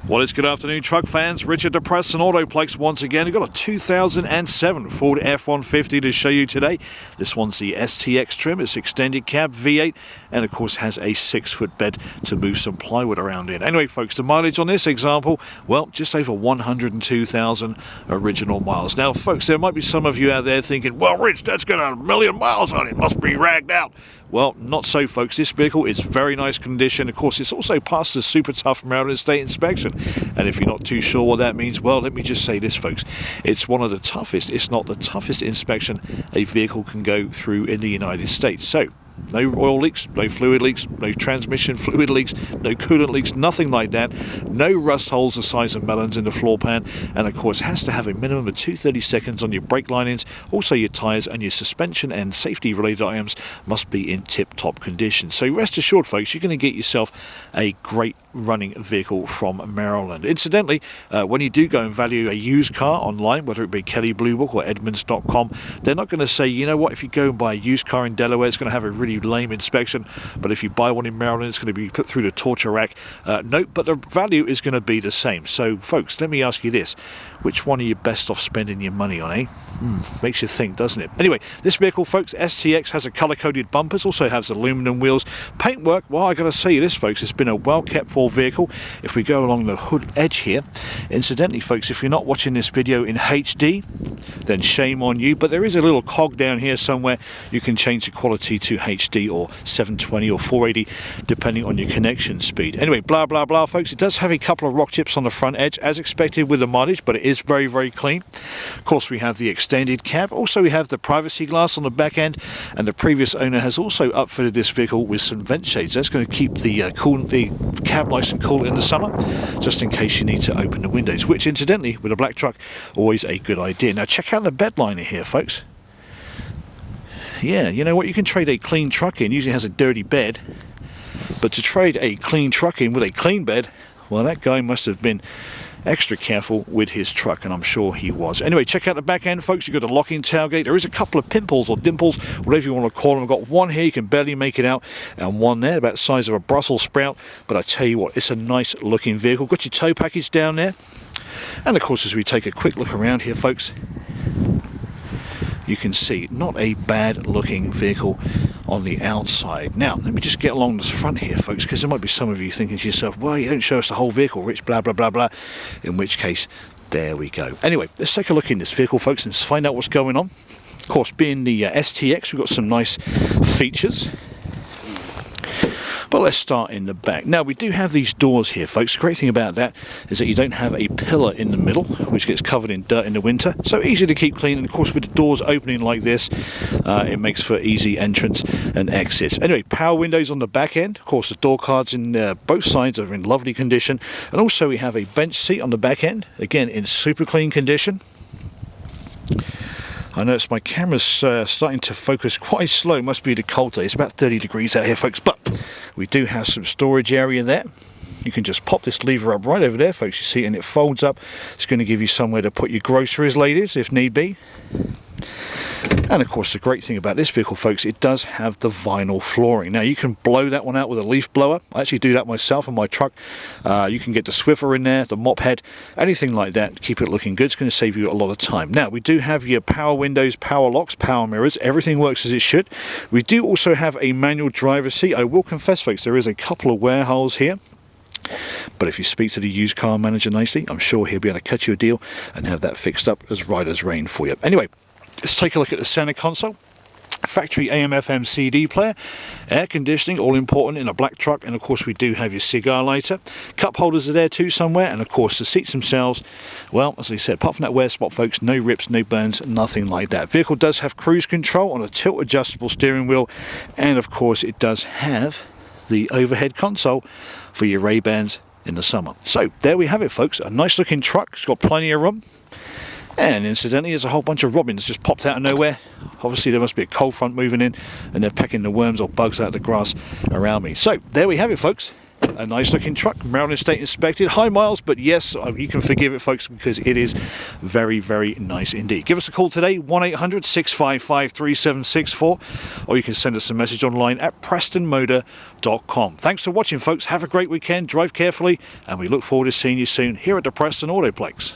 Well, it's good afternoon, truck fans. Richard at Preston Autoplex once again. We've got a 2007 Ford F150 to show you today. This one's the STX trim. It's extended cab, V8, and of course has a 6-foot bed to move some plywood around in. Anyway, folks, the mileage on this example, well, just over 102,000 original miles. Now, folks, there might be some of you out there thinking, well, Rich, that's got 1,000,000 miles on it. Must be ragged out. Well, not so, folks. This vehicle is very nice condition. Of course, it's also passed the super tough Maryland State inspection. And if you're not too sure what that means, well, let me just say this, folks. It's one of the toughest, it's not the toughest inspection a vehicle can go through in the United States. So, no oil leaks, no fluid leaks, no transmission fluid leaks, no coolant leaks, nothing like that. No rust holes the size of melons in the floor pan. And of course, it has to have a minimum of 230 seconds on your brake linings. Also, your tyres and your suspension and safety related items must be in tip-top condition. So rest assured, folks, you're going to get yourself a great running vehicle from Maryland. Incidentally, when you do go and value a used car online, whether it be Kelley Blue Book or Edmunds.com, they're not going to say, you know what, if you go and buy a used car in Delaware, it's going to have a really lame inspection, but if you buy one in Maryland, it's going to be put through the torture rack. No, but the value is going to be the same. So, folks, let me ask you this. Which one are you best off spending your money on, eh? Makes you think, doesn't it? Anyway, this vehicle, folks, STX, has a colour-coded bumpers, also has aluminum wheels. Paintwork, well, I got to say this, folks, it's been a well-kept Ford vehicle. If we go along the hood edge here, incidentally, folks, if you're not watching this video in HD, then shame on you, but there is a little cog down here somewhere. You can change the quality to HD or 720 or 480, depending on your connection speed. Anyway, blah, blah, blah, folks. It does have a couple of rock chips on the front edge, as expected with the mileage, but it is very, very clean. Of course, we have the extended cab. Also, we have the privacy glass on the back end, and the previous owner has also upfitted this vehicle with some vent shades. That's going to keep the cab nice and cool in the summer, just in case you need to open the windows, which, incidentally, with a black truck, always a good idea. Now, check out the bed liner here, folks. Yeah, you know what? You can trade a clean truck in. Usually has a dirty bed, but to trade a clean truck in with a clean bed, well, that guy must have been extra careful with his truck, and I'm sure he was. Anyway, check out the back end, folks. You've got a locking tailgate. There is a couple of pimples or dimples, whatever you want to call them. I've got one here, you can barely make it out, and one there, about the size of a Brussels sprout. But I tell you what, it's a nice looking vehicle. Got your tow package down there. And of course, as we take a quick look around here, folks, you can see not a bad looking vehicle on the outside. Now, let me just get along this front here, folks, because there might be some of you thinking to yourself, well, you don't show us the whole vehicle, Rich, blah, blah, blah, blah. In which case, there we go. Anyway, let's take a look in this vehicle, folks, and find out what's going on. Of course, being the STX, we've got some nice features. But let's start in the back. Now, we do have these doors here, folks. The great thing about that is that you don't have a pillar in the middle, which gets covered in dirt in the winter. So easy to keep clean. And, of course, with the doors opening like this, it makes for easy entrance and exits. Anyway, power windows on the back end. Of course, the door cards in both sides are in lovely condition. And also, we have a bench seat on the back end, again, in super clean condition. I notice my camera's starting to focus quite slow. Must be the cold day. It's about 30 degrees out here, folks. But we do have some storage area there. You can just pop this lever up right over there, folks. You see, and it folds up. It's going to give you somewhere to put your groceries, ladies, if need be. And of course, the great thing about this vehicle, folks, it does have the vinyl flooring. Now, you can blow that one out with a leaf blower. I actually do that myself on my truck. You can get the Swiffer in there, the mop head, anything like that. Keep it looking good. It's going to save you a lot of time. Now, we do have your power windows, power locks, power mirrors. Everything works as it should. We do also have a manual driver's seat. I will confess, folks, there is a couple of wear holes here. But if you speak to the used car manager nicely, I'm sure he'll be able to cut you a deal and have that fixed up as right as rain for you. Anyway, let's take a look at the center console. Factory AM/FM CD player, air conditioning, all important in a black truck, and of course we do have your cigar lighter. Cup holders are there too somewhere, and of course the seats themselves, well, as I said, apart from that wear spot, folks, no rips, no burns, nothing like that. Vehicle does have cruise control on a tilt adjustable steering wheel, and of course it does have the overhead console for your Ray-Bans in the summer. So there we have it, folks, a nice looking truck. It's got plenty of room. And incidentally, there's a whole bunch of robins just popped out of nowhere. Obviously, there must be a cold front moving in, and they're pecking the worms or bugs out of the grass around me. So, there we have it, folks. A nice looking truck, Maryland State inspected, high miles, but yes, you can forgive it, folks, because it is very, very nice indeed. Give us a call today, 1-800-655-3764, or you can send us a message online at prestonmotor.com. Thanks for watching, folks. Have a great weekend, drive carefully, and we look forward to seeing you soon here at the Preston Autoplex.